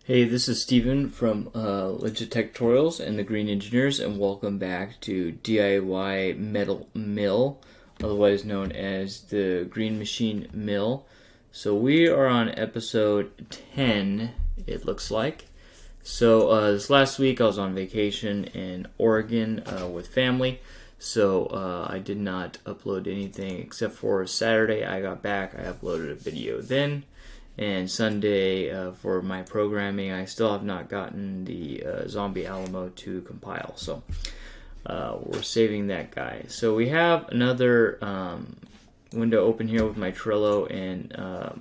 Hey, this is Steven from Legit Tech Tutorials and the Green Engineers, and welcome back to DIY Metal Mill, otherwise known as the Green Machine Mill. So we are on episode 10, it looks like. So this last week I was on vacation in Oregon with family, so I did not upload anything except for Saturday I got back. I uploaded a video then. And Sunday for my programming, I still have not gotten the Zombie Alamo to compile, so we're saving that guy. So we have another window open here with my Trello and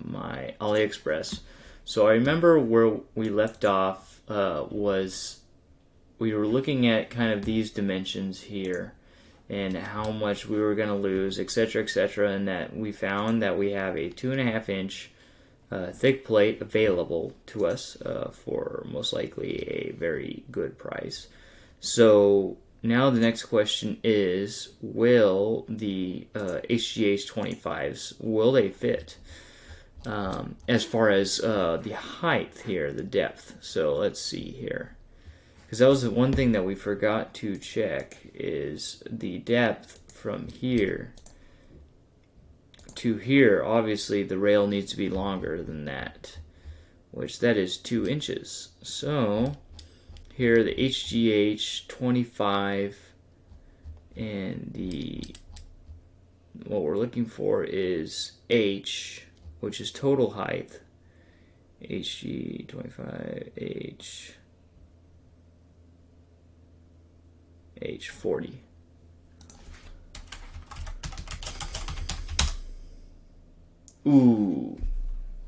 my AliExpress. So I remember where we left off was we were looking at kind of these dimensions here and how much we were going to lose, etc., and that we found that we have a 2.5-inch thick plate available to us for most likely a very good price. So now the next question is, will the HGH 25s, will they fit? As far as the height here, the depth. So let's see here. Because that was the one thing that we forgot to check, is the depth from here to here. Obviously the rail needs to be longer than that, which that is 2 inches. So here the HGH 25 and the what we're looking for is H, which is total height. HG 25 H 40. Ooh,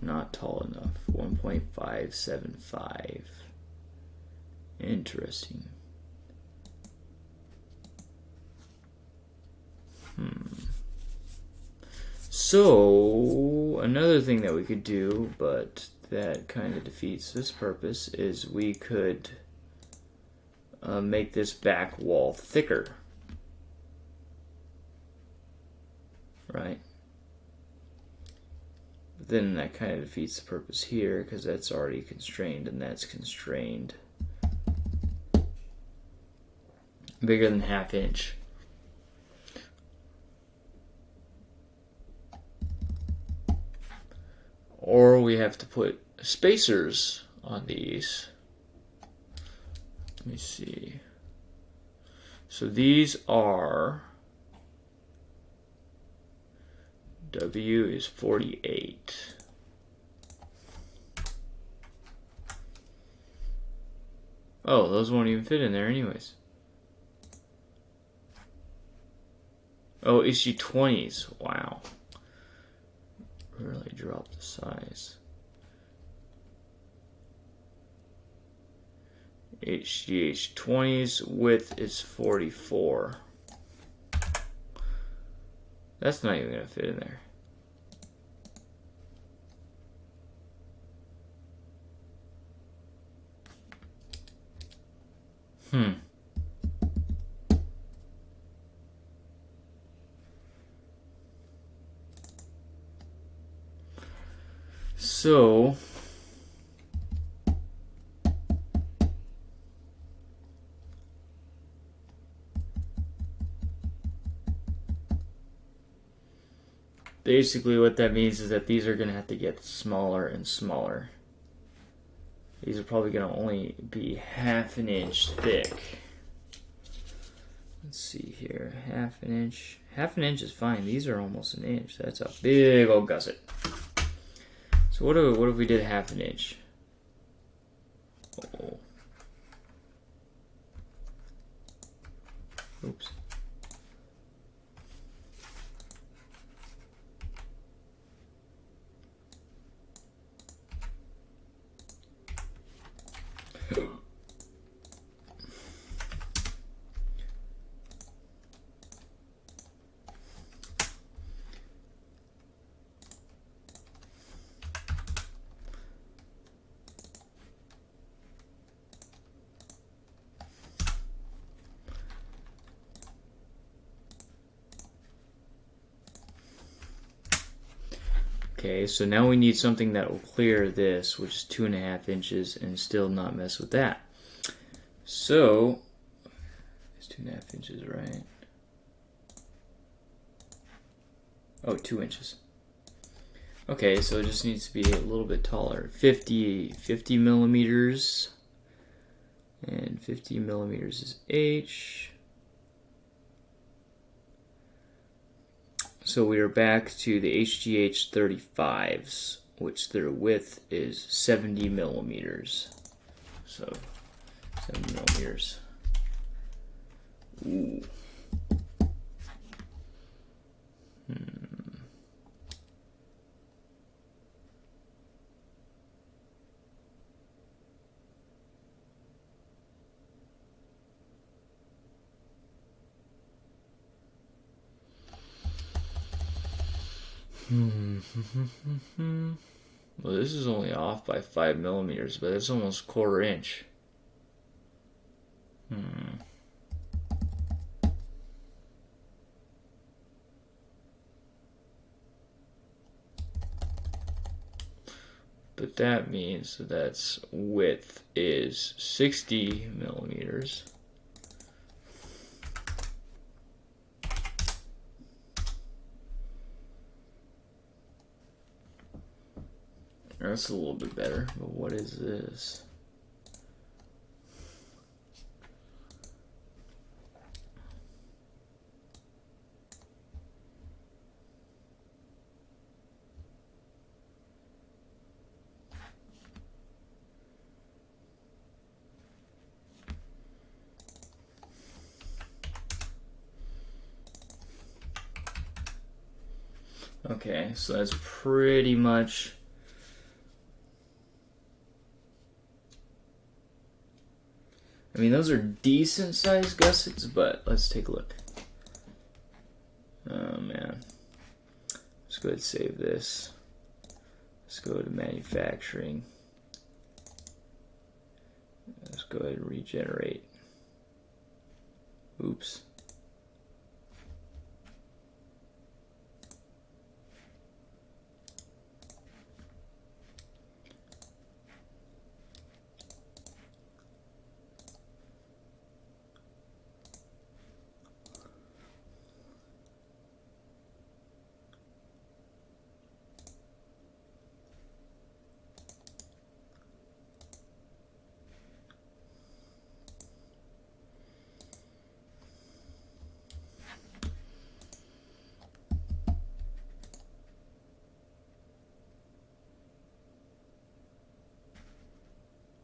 not tall enough. 1.575. Interesting. So, another thing that we could do, but that kind of defeats this purpose, is we could make this back wall thicker. Right? Then that kind of defeats the purpose here because that's already constrained and that's constrained. Bigger than 1/2 inch. Or we have to put spacers on these. Let me see. So these are, W is 48. Oh, those won't even fit in there anyways. Oh, issue 20s. Wow. Really dropped the size. HGH 20s width is 44. That's not even going to fit in there. So basically what that means is that these are going to have to get smaller and smaller. These are probably going to only be 1/2 inch thick. Let's see here, 1/2 inch. 1/2 inch is fine. These are almost 1 inch. That's a big old gusset. So what if we did 1/2 inch? Oh. Oops. Okay, so now we need something that will clear this, which is 2.5 inches, and still not mess with that. So, it's 2.5 inches, right? Oh, 2 inches. Okay, so it just needs to be a little bit taller. 50 millimeters. And 50 millimeters is H. So we are back to the HGH 35s, which their width is 70 millimeters. So 70 millimeters. Ooh. Well, this is only off by 5 millimeters, but it's almost 1/4 inch. But that means that's width is 60 millimeters. That's a little bit better, but what is this? Okay, so that's pretty much... I mean, those are decent sized gussets, but let's take a look. Oh man. Let's go ahead and save this. Let's go to manufacturing. Let's go ahead and regenerate. Oops.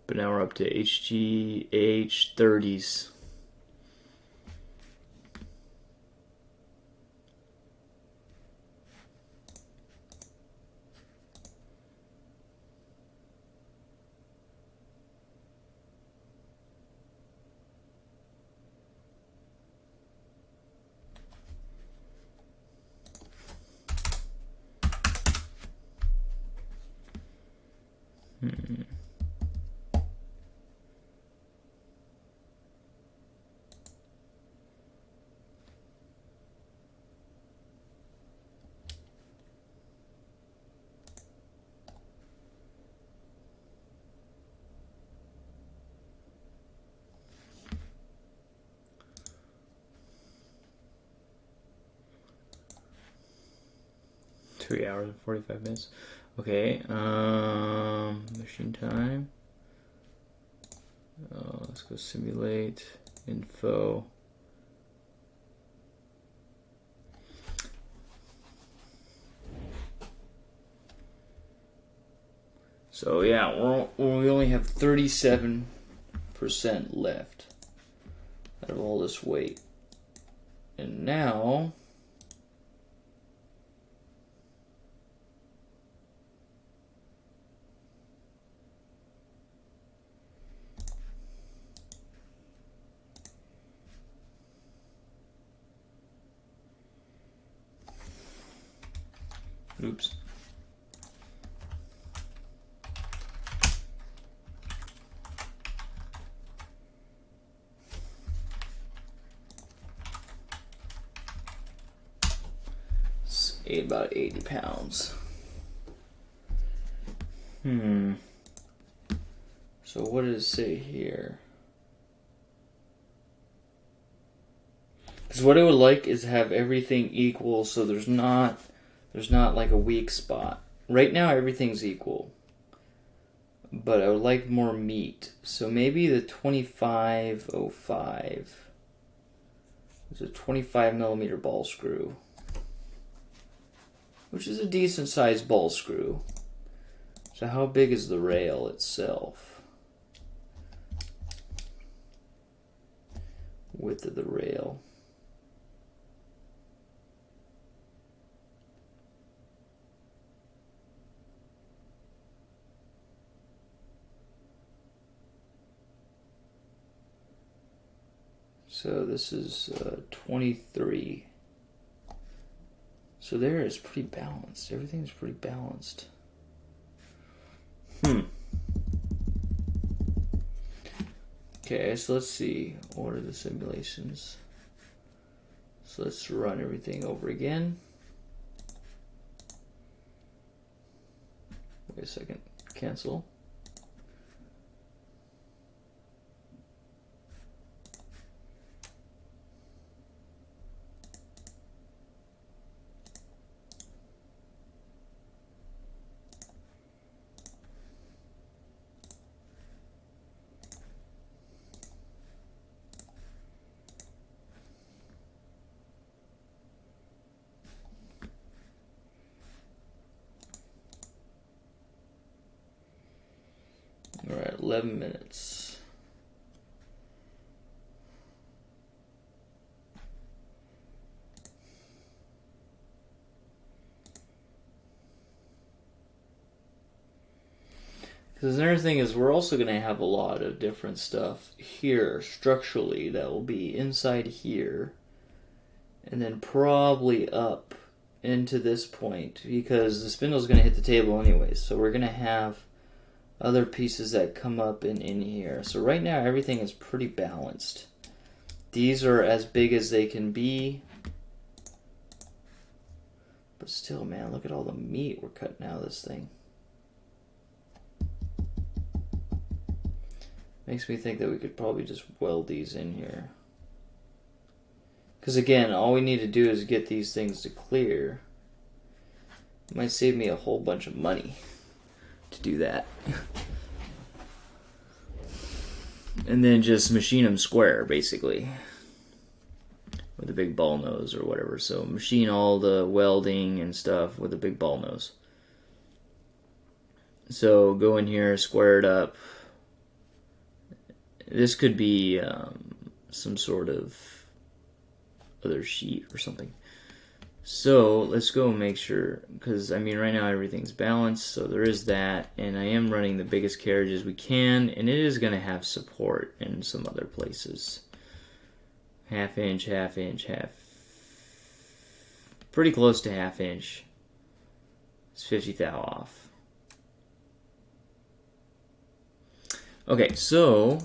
But now we're up to HGH 30s. Three hours and 45 minutes. Okay, machine time. Let's go simulate info. So yeah, we only have 37% left out of all this weight. And now oops. It's about 80 pounds. So what does it say here? Because what I would like is have everything equal, so there's not like a weak spot. Right now everything's equal, but I would like more meat. So maybe the 2505 is a 25 millimeter ball screw, which is a decent sized ball screw. So how big is the rail itself? Width of the rail. So this is 23. So there is pretty balanced. Everything's pretty balanced. Okay, so let's see. What are the simulations? So let's run everything over again. Wait a second. Cancel. All right, 11 minutes. Because another thing is we're also going to have a lot of different stuff here structurally that will be inside here and then probably up into this point because the spindle is going to hit the table anyways. So we're going to have other pieces that come up in here. So right now everything is pretty balanced. These are as big as they can be. But still, man, look at all the meat we're cutting out of this thing. Makes me think that we could probably just weld these in here. Because again, all we need to do is get these things to clear. It might save me a whole bunch of money to do that. And then just machine them square, basically. With a big ball nose or whatever. So machine all the welding and stuff with a big ball nose. So go in here, square it up. This could be some sort of other sheet or something. So let's go and make sure, because I mean right now everything's balanced, so there is that, and I am running the biggest carriages we can, and it is going to have support in some other places. Half inch, pretty close to half inch. It's 50 thou off. Okay, so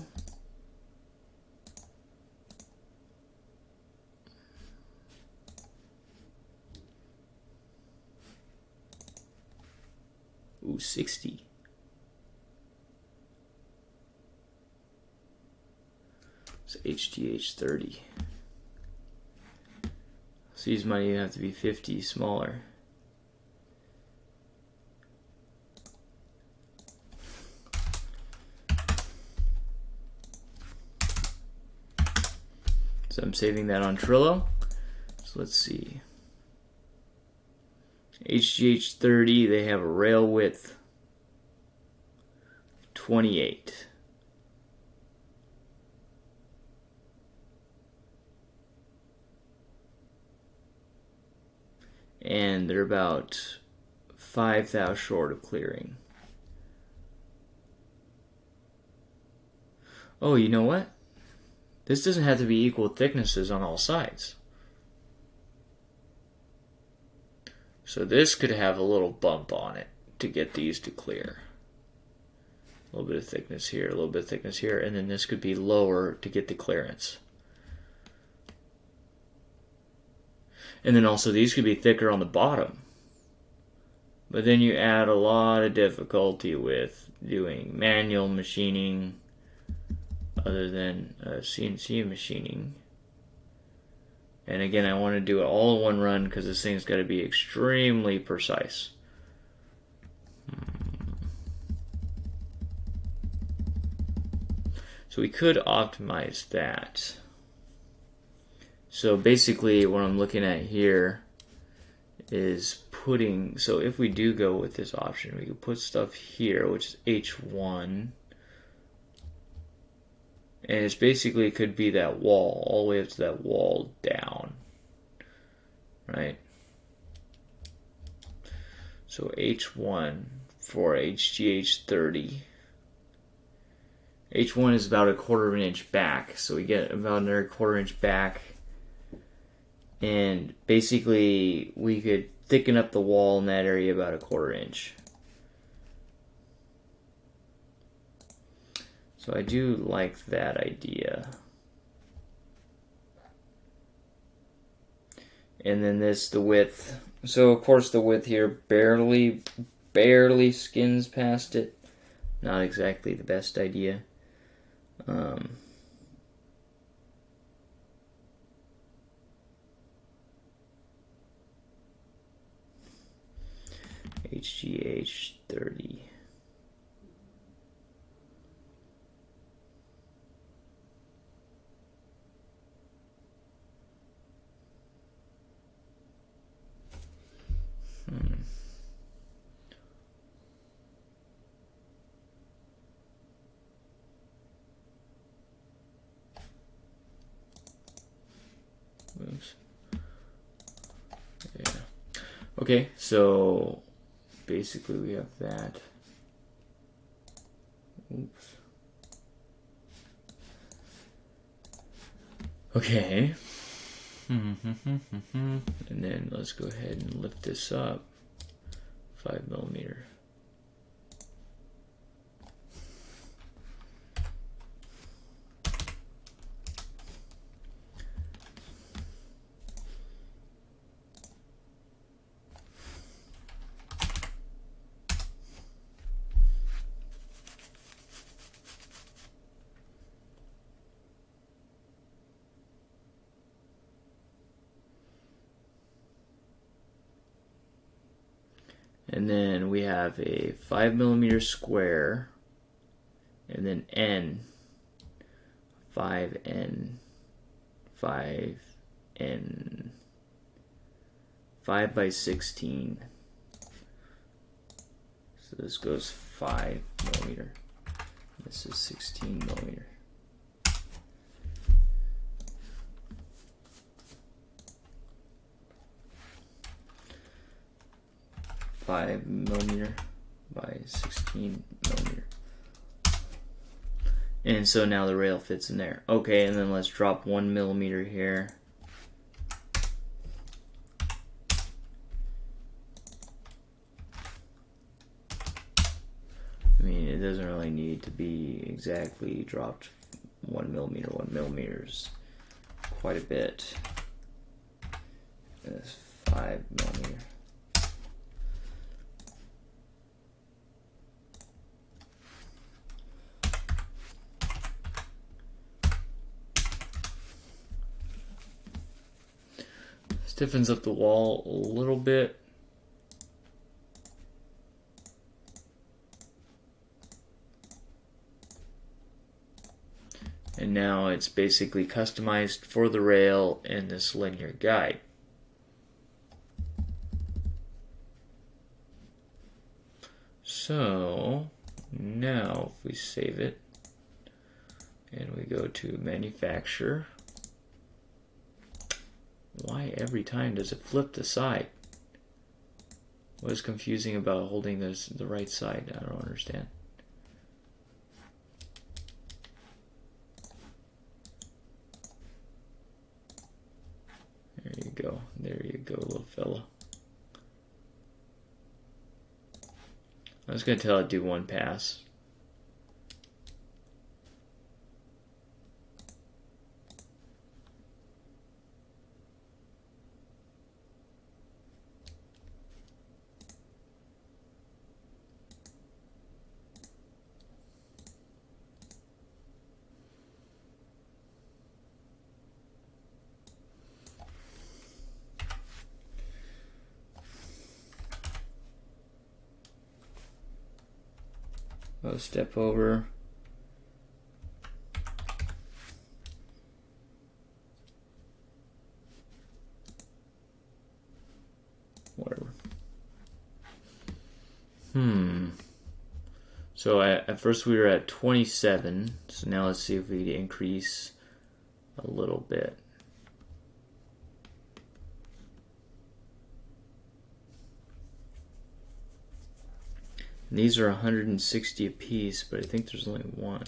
ooh, 60. It's HTH 30. So these might even have to be 50 smaller. So I'm saving that on Trello. So let's see. HGH 30, they have a rail width 28. And they're about 5 thou short of clearing. Oh, you know what? This doesn't have to be equal thicknesses on all sides. So this could have a little bump on it to get these to clear. A little bit of thickness here, a little bit of thickness here, and then this could be lower to get the clearance. And then also these could be thicker on the bottom But then you add a lot of difficulty with doing manual machining other than CNC machining. And again, I want to do it all in one run because this thing's got to be extremely precise. So we could optimize that. So basically what I'm looking at here is putting, so if we do go with this option, we could put stuff here, which is H1. And it's basically, it could be that wall, all the way up to that wall down. Right? So H1 for HGH30. H1 is about a 1/4 of an inch back, so we get about another 1/4 inch back. And basically, we could thicken up the wall in that area about a 1/4 inch. So I do like that idea. And then the width. So of course the width here barely skins past it. Not exactly the best idea. HGH30. Oops. Yeah. Okay, so basically we have that. Oops. Okay. And then let's go ahead and lift this up 5mm. And then we have a 5mm square, and then N, 5N, 5N, 5x16. So this goes 5mm. This is 16mm. $5mm by 16mm. And so now the rail fits in there. Okay, and then let's drop 1mm here. I mean, it doesn't really need to be exactly dropped 1mm. 1mm is quite a bit. That's 5mm. Stiffens up the wall a little bit. And now it's basically customized for the rail and this linear guide. So now if we save it and we go to manufacture, why every time does it flip the side? What is confusing about holding this the right side? I don't understand. There you go. There you go, little fella. I was going to tell it to do one pass. I'll step over. Whatever. So at first we were at 27, so now let's see if we increase a little bit. And these are 160 a piece, but I think there's only one.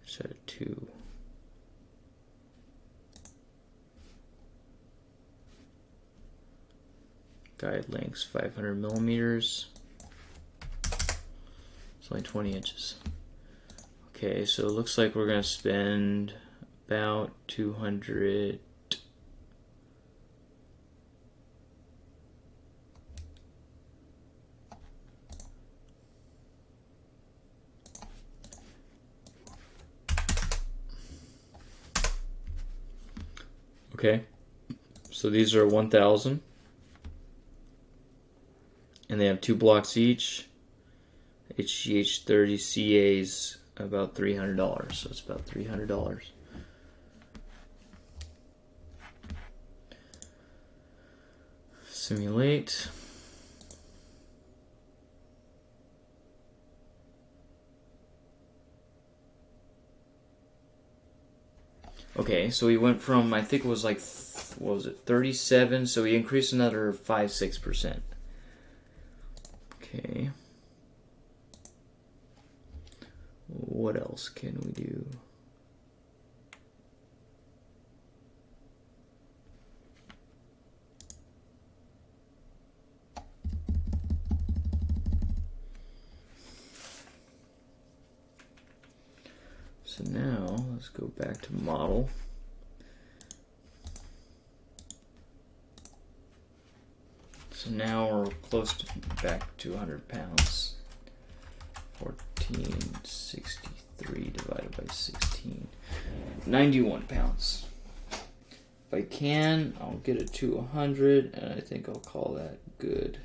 Set of 2. Guide lengths 500 millimeters. It's only 20 inches. Okay, so it looks like we're going to spend about 200. Okay, so these are 1,000. And they have 2 blocks each. HGH 30 CA's about $300, so it's about $300. Simulate. Okay, so we went from, I think it was like, what was it, 37, so we increased another 5-6%. Okay. What else can we do? So now let's go back to model. So now we're close to back to 100 pounds. 1463 divided by 16. 91 pounds. If I can, I'll get it to 100, and I think I'll call that good.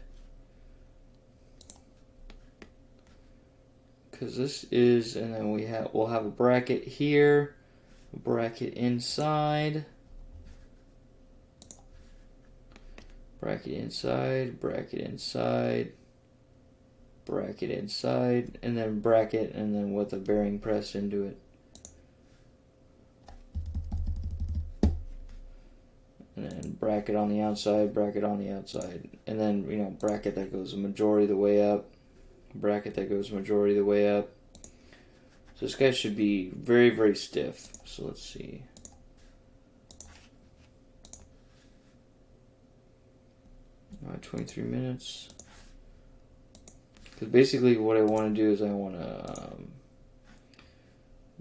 Because this is, and then we'll have a bracket here, a bracket inside. Bracket inside, bracket inside, bracket inside, and then bracket, and then with a bearing press into it. And then bracket on the outside, bracket on the outside. And then, bracket that goes the majority of the way up, bracket that goes majority of the way up. So this guy should be very, very stiff. So let's see. 23 minutes. Because basically what I want to do is I want to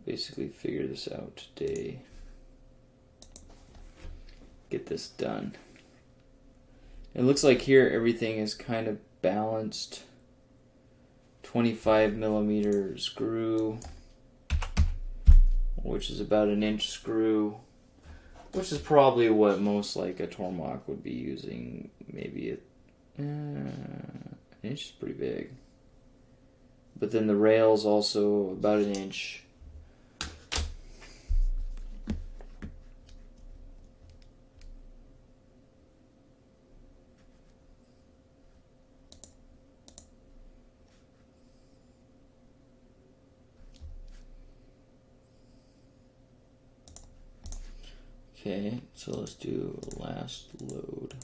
basically figure this out today. Get this done. It looks like here everything is kind of balanced. 25 millimeter screw, which is about an inch screw. Which is probably what most like a Tormach would be using. Maybe an inch is pretty big. But then the rail's also about an inch. Okay, so let's do last load.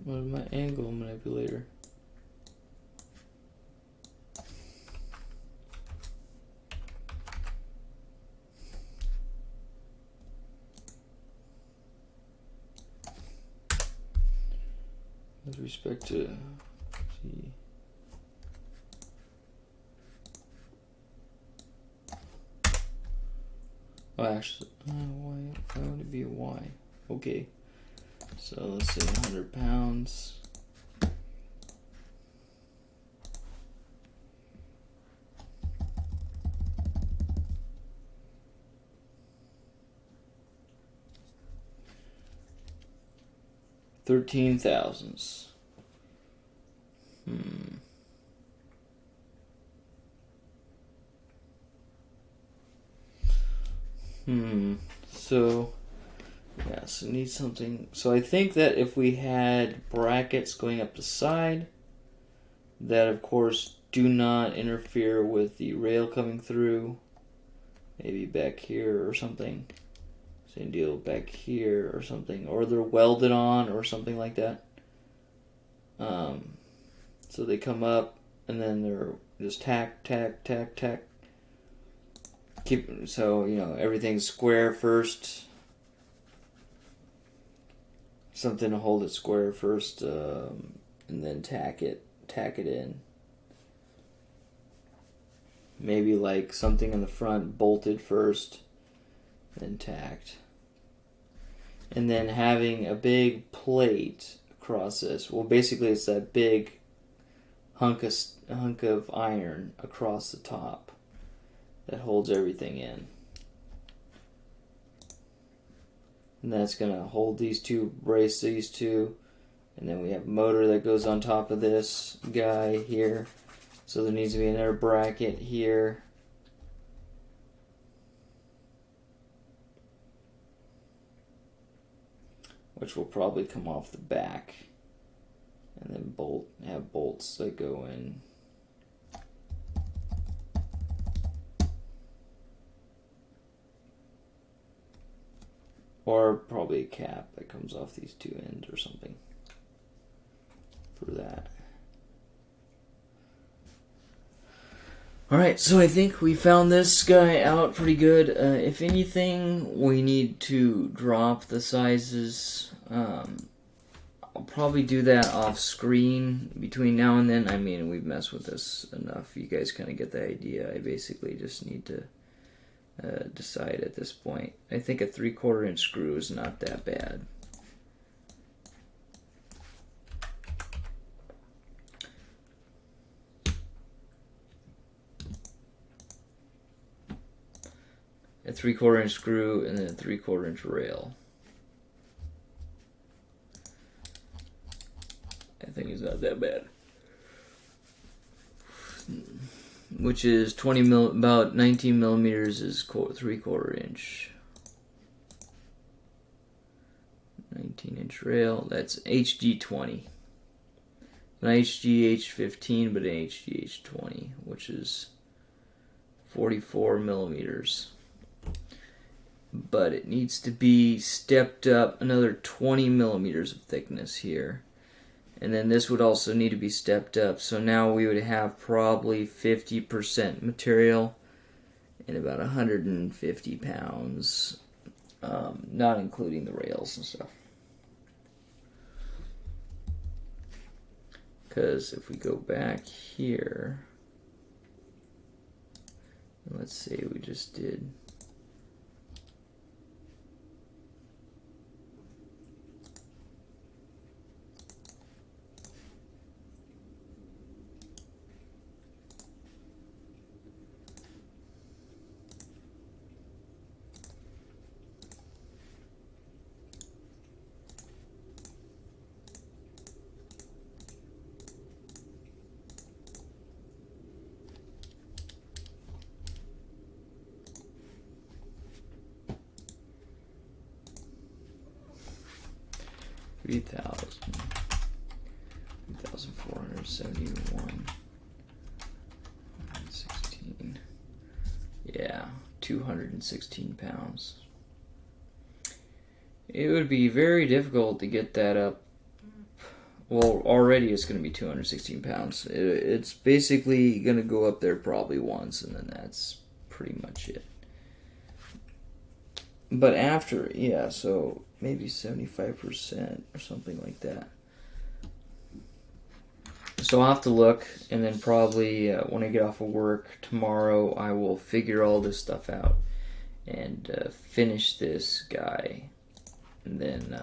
What is my angle manipulator? With respect to, see. Oh, actually, why would it be a Y? Okay, so let's say 100 pounds. $13,000. So, yeah, so need something. So I think that if we had brackets going up the side, that of course do not interfere with the rail coming through, maybe back here or something. Same deal back here or something, or they're welded on or something like that. So they come up and then they're just tack. So everything's square first. Something to hold it square first, and then tack it in. Maybe like something in the front bolted first, then tacked. And then having a big plate across this. Well, basically it's that big hunk of iron across the top that holds everything in. And that's going to hold these two, brace these two. And then we have a motor that goes on top of this guy here. So there needs to be another bracket here. Which will probably come off the back. And then have bolts that go in. Or probably a cap that comes off these two ends or something for that. Alright, so I think we found this guy out pretty good. If anything, we need to drop the sizes. I'll probably do that off screen between now and then. I mean, we've messed with this enough. You guys kind of get the idea. I basically just need to decide at this point. I think a 3/4 inch screw is not that bad. A 3/4 inch screw and then a 3/4 inch rail. I think it's not that bad. Which is about 19 millimeters is 3/4 inch. 19 inch rail. That's HG20. Not HGH15, but an HGH20, which is 44 millimeters. But it needs to be stepped up another 20 millimeters of thickness here. And then this would also need to be stepped up. So now we would have probably 50% material and about 150 pounds, not including the rails and stuff. Because if we go back here, let's say we just did $3,471. 16. Yeah, 216 pounds. It would be very difficult to get that up. Well, already it's going to be 216 pounds. It's basically going to go up there probably once, and then that's pretty much it. But after, yeah, so maybe 75% or something like that. So I'll have to look, and then probably when I get off of work tomorrow, I will figure all this stuff out. and finish this guy, and then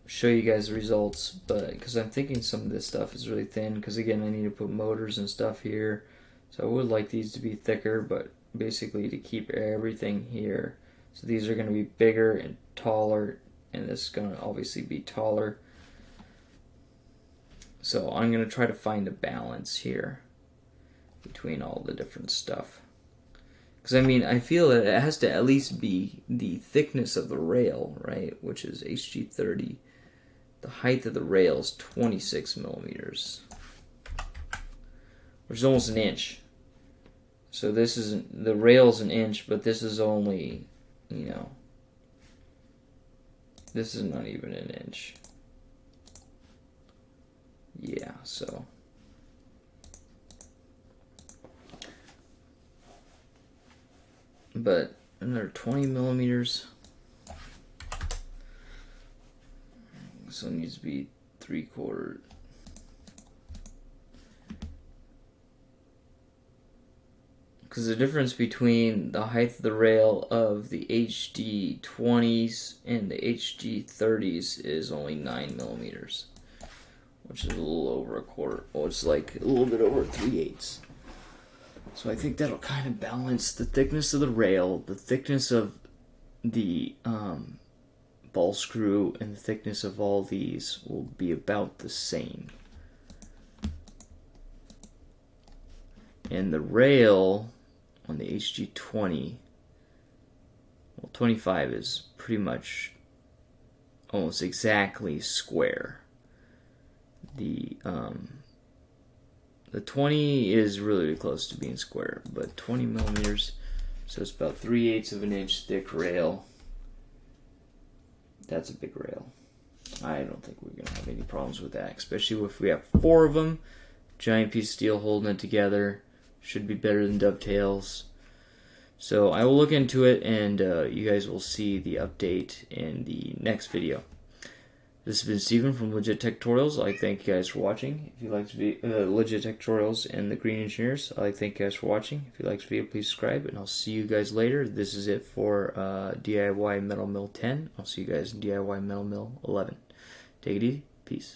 show you guys the results. But because I'm thinking some of this stuff is really thin, because again I need to put motors and stuff here, so I would like these to be thicker, but basically to keep everything here. So these are going to be bigger and taller, and this is going to obviously be taller. So I'm going to try to find a balance here between all the different stuff. Because I mean, I feel that it has to at least be the thickness of the rail, right? Which is HG30. The height of the rail is 26 millimeters, which is almost an inch. So this isn't, the rail's an inch, but this is only, you know, this is not even an inch. Yeah, so. But another 20 millimeters. So it needs to be 3/4. Because the difference between the height of the rail of the HD20s and the HD30s is only 9 millimeters, which is a little over a quarter. Oh, it's like a little bit over 3/8. So I think that'll kind of balance the thickness of the rail, the thickness of the ball screw, and the thickness of all these will be about the same. And the rail on the HG20, well, 25 is pretty much almost exactly square. The 20 is really close to being square, but 20 millimeters, so it's about 3/8 of an inch thick rail. That's a big rail. I don't think we're gonna have any problems with that, especially if we have 4 of them. Giant piece of steel holding it together should be better than dovetails. So I will look into it, and you guys will see the update in the next video. This has been Steven from Legit Tech Tutorials. I'd like to thank you guys for watching. If you liked Legit Tech Tutorials and the Green Engineers, I'd like to thank you guys for watching. If you liked the video, please subscribe, and I'll see you guys later. This is it for DIY Metal Mill 10. I'll see you guys in DIY Metal Mill 11. Take it easy. Peace.